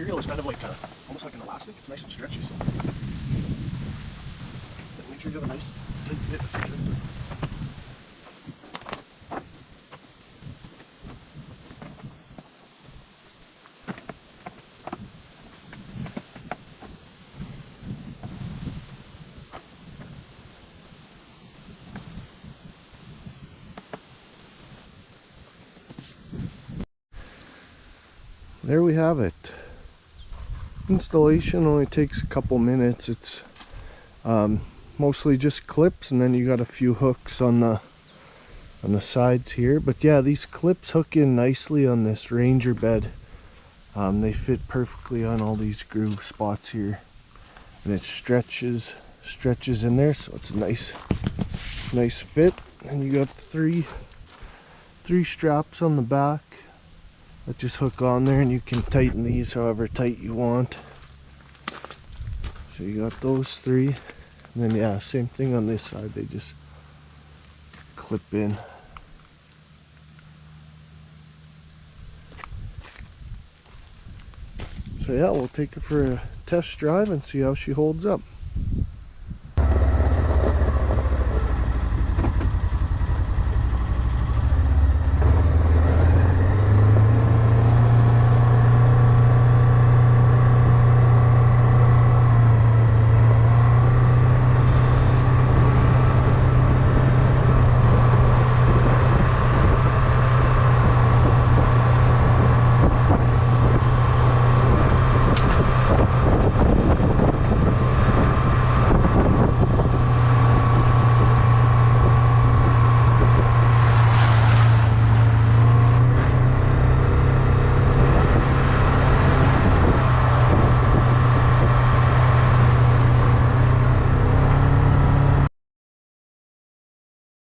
material is kind of like almost like an elastic. It's nice and stretchy. So make sure you have a nice tight fit. There we have it. Installation only takes a couple minutes. It's mostly just clips, and then you got a few hooks on the sides here. But yeah, these clips hook in nicely on this Ranger bed. They fit perfectly on all these groove spots here, and it stretches in there, so it's a nice fit. And you got three straps on the back that just hook on there, and you can tighten these however tight you want. So you got those three, and then yeah, same thing on this side, they just clip in. So yeah, we'll take her for a test drive and see how she holds up.